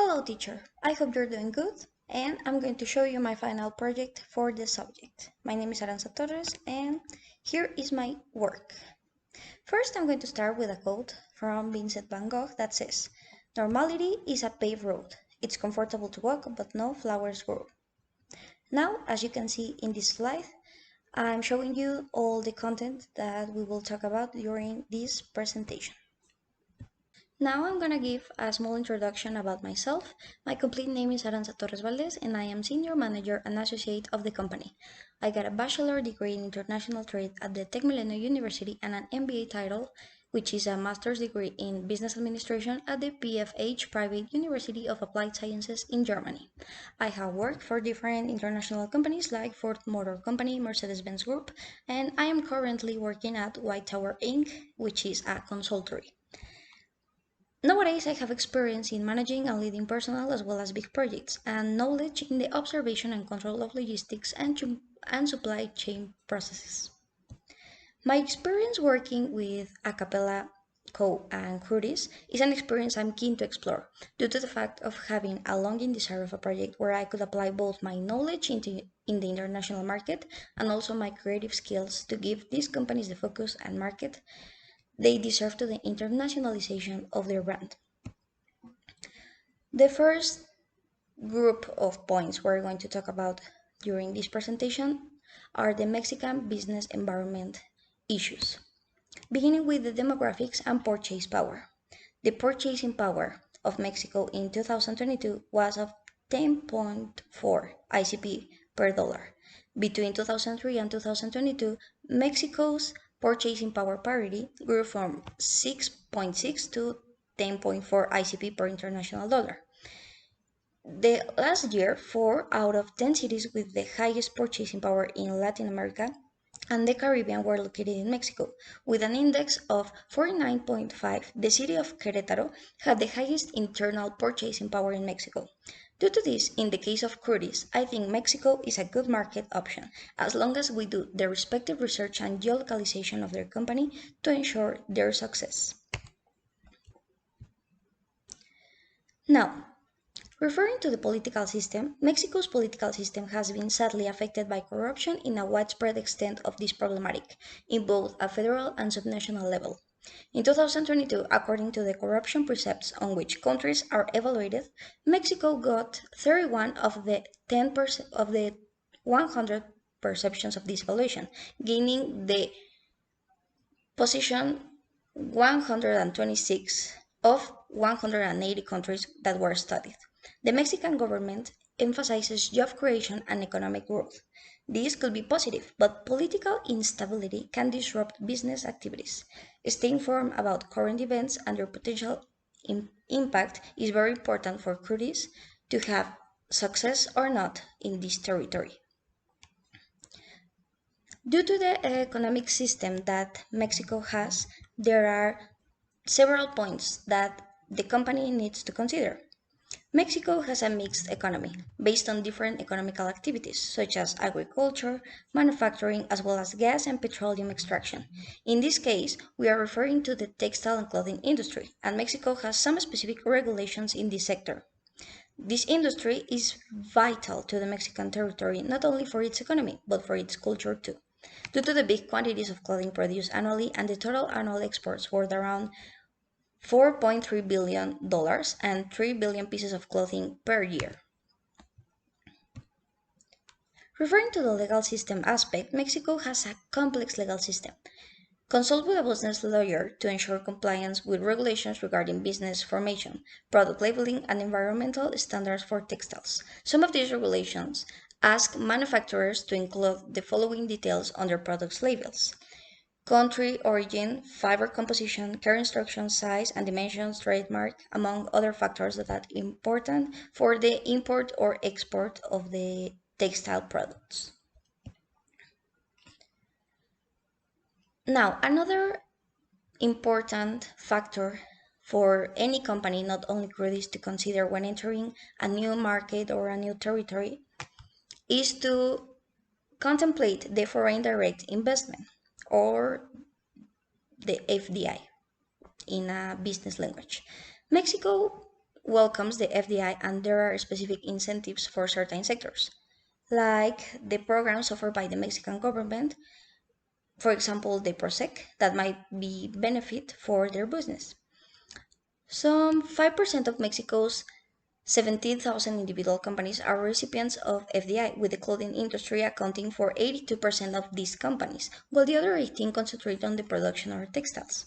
Hello teacher, I hope you're doing good and I'm going to show you my final project for the subject. My name is Aranza Torres and here is my work. First I'm going to start with a quote from Vincent van Gogh that says, "Normality is a paved road. It's comfortable to walk but no flowers grow." Now, as you can see in this slide, I'm showing you all the content that we will talk about during this presentation. Now I'm gonna give a small introduction about myself. My complete name is Aranza Torres Valdez and I am Senior Manager and Associate of the company. I got a bachelor degree in International Trade at the Tech Milenio University and an MBA title, which is a master's degree in Business Administration at the PFH Private University of Applied Sciences in Germany. I have worked for different international companies like Ford Motor Company, Mercedes-Benz Group, and I am currently working at White Tower Inc., which is a consultory. Nowadays, I have experience in managing and leading personnel as well as big projects, and knowledge in the observation and control of logistics and supply chain processes. My experience working with Acapella Co. and Crucis is an experience I'm keen to explore, due to the fact of having a longing desire of a project where I could apply both my knowledge in the international market and also my creative skills to give these companies the focus and market they deserve to the internationalization of their brand. The first group of points we're going to talk about during this presentation are the Mexican business environment issues, beginning with the demographics and purchase power. The purchasing power of Mexico in 2022 was of 10.4 ICP per dollar. Between 2003 and 2022, Mexico's purchasing power parity grew from 6.6 to 10.4 ICP per international dollar. The last year, 4 out of 10 cities with the highest purchasing power in Latin America and the Caribbean were located in Mexico. With an index of 49.5, the city of Querétaro had the highest internal purchasing power in Mexico. Due to this, in the case of Crucis, I think Mexico is a good market option, as long as we do the respective research and geolocalization of their company to ensure their success. Now, referring to the political system, Mexico's political system has been sadly affected by corruption in a widespread extent of this problematic, in both a federal and subnational level. In 2022, according to the corruption precepts on which countries are evaluated, Mexico got 31 of the 10% of the 100 perceptions of this evaluation, gaining the position 126 of 180 countries that were studied. The Mexican government emphasizes job creation and economic growth. This could be positive, but political instability can disrupt business activities. Staying informed about current events and their potential impact is very important for Crucis to have success or not in this territory. Due to the economic system that Mexico has, there are several points that the company needs to consider. Mexico has a mixed economy based on different economical activities such as agriculture, manufacturing, as well as gas and petroleum extraction. In this case, we are referring to the textile and clothing industry, and Mexico has some specific regulations in this sector. This industry is vital to the Mexican territory not only for its economy, but for its culture too. Due to the big quantities of clothing produced annually and the total annual exports worth around $4.3 billion and 3 billion pieces of clothing per year. Referring to the legal system aspect, Mexico has a complex legal system. Consult with a business lawyer to ensure compliance with regulations regarding business formation, product labeling, and environmental standards for textiles. Some of these regulations ask manufacturers to include the following details on their products' labels: country, origin, fiber composition, care instruction, size and dimensions, trademark, among other factors that are important for the import or export of the textile products. Now, another important factor for any company, not only Crucis, to consider when entering a new market or a new territory is to contemplate the foreign direct investment, or the FDI in a business language. Mexico welcomes the FDI and there are specific incentives for certain sectors, like the programs offered by the Mexican government, for example, the PROSEC, that might be benefit for their business. Some 5% of Mexico's 17,000 individual companies are recipients of FDI, with the clothing industry accounting for 82% of these companies, while the other 18 concentrate on the production of textiles.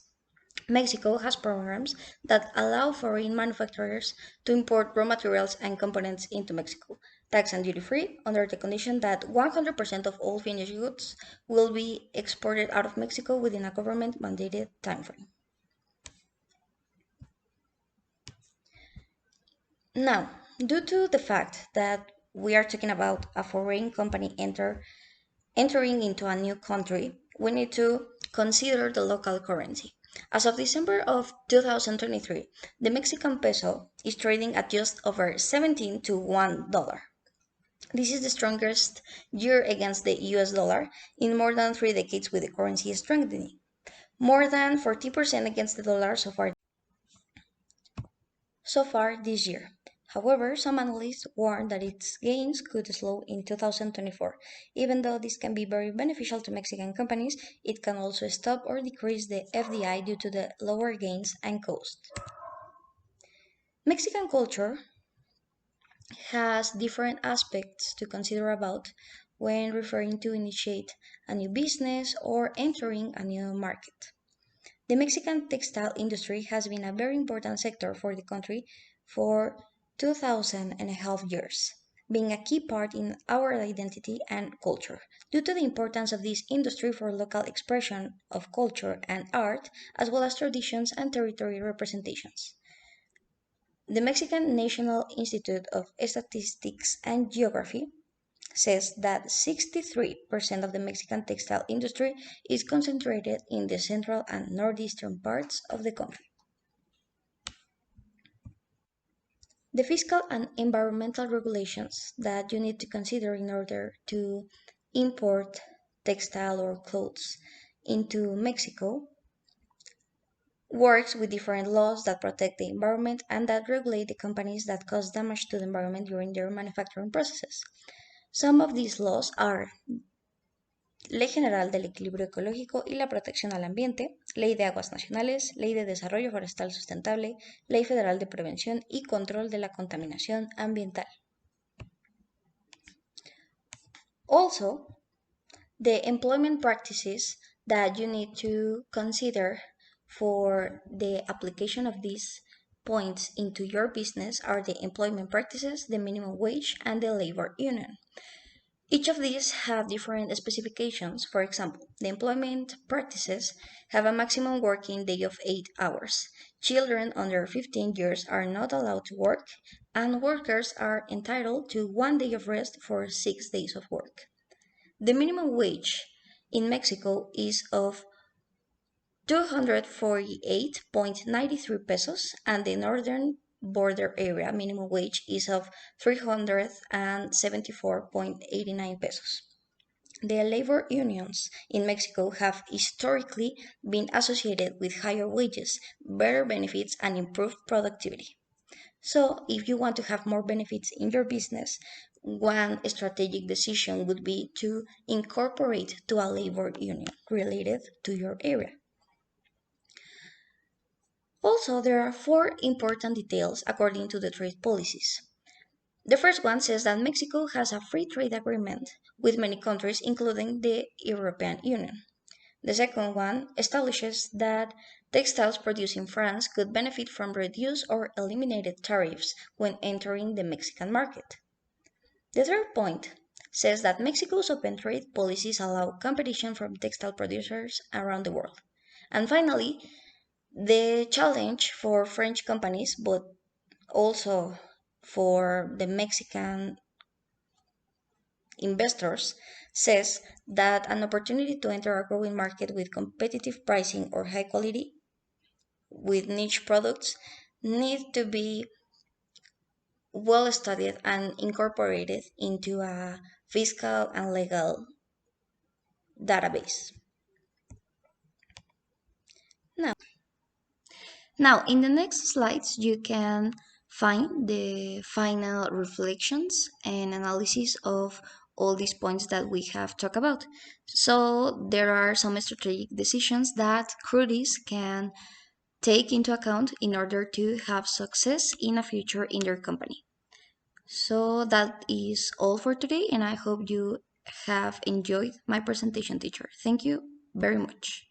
Mexico has programs that allow foreign manufacturers to import raw materials and components into Mexico, tax and duty free, under the condition that 100% of all finished goods will be exported out of Mexico within a government mandated timeframe. Now, due to the fact that we are talking about a foreign company entering into a new country, we need to consider the local currency. As of December of 2023, the Mexican peso is trading at just over 17 to $1. This is the strongest year against the US dollar in more than 3 decades, with the currency strengthening. More than 40% against the dollar so far this year. However, some analysts warn that its gains could slow in 2024. Even though this can be very beneficial to Mexican companies, it can also stop or decrease the FDI due to the lower gains and cost. Mexican culture has different aspects to consider about when referring to initiate a new business or entering a new market. The Mexican textile industry has been a very important sector for the country for 2,500 years, being a key part in our identity and culture. Due to the importance of this industry for local expression of culture and art, as well as traditions and territory representations. The Mexican National Institute of Statistics and Geography says that 63% of the Mexican textile industry is concentrated in the central and northeastern parts of the country. The fiscal and environmental regulations that you need to consider in order to import textile or clothes into Mexico works with different laws that protect the environment and that regulate the companies that cause damage to the environment during their manufacturing processes. Some of these laws are Ley General del Equilibrio Ecológico y la Protección al Ambiente, Ley de Aguas Nacionales, Ley de Desarrollo Forestal Sustentable, Ley Federal de Prevención y Control de la Contaminación Ambiental. Also, the employment practices that you need to consider for the application of these points into your business are the employment practices, the minimum wage, and the labor union. Each of these have different specifications. For example, the employment practices have a maximum working day of 8 hours. Children under 15 years are not allowed to work, and workers are entitled to 1 day of rest for 6 days of work. The minimum wage in Mexico is of 248.93 pesos, and the northern border area minimum wage is of 374.89 pesos. The labor unions in Mexico have historically been associated with higher wages, better benefits, and improved productivity. So, if you want to have more benefits in your business, one strategic decision would be to incorporate to a labor union related to your area. Also, there are 4 important details according to the trade policies. The first one says that Mexico has a free trade agreement with many countries, including the European Union. The second one establishes that textiles produced in France could benefit from reduced or eliminated tariffs when entering the Mexican market. The third point says that Mexico's open trade policies allow competition from textile producers around the world. And finally, the challenge for French companies, but also for the Mexican investors, says that an opportunity to enter a growing market with competitive pricing or high quality with niche products need to be well studied and incorporated into a fiscal and legal database. Now, in the next slides, you can find the final reflections and analysis of all these points that we have talked about. So there are some strategic decisions that recruiters can take into account in order to have success in a future in their company. So that is all for today, and I hope you have enjoyed my presentation, teacher. Thank you very much.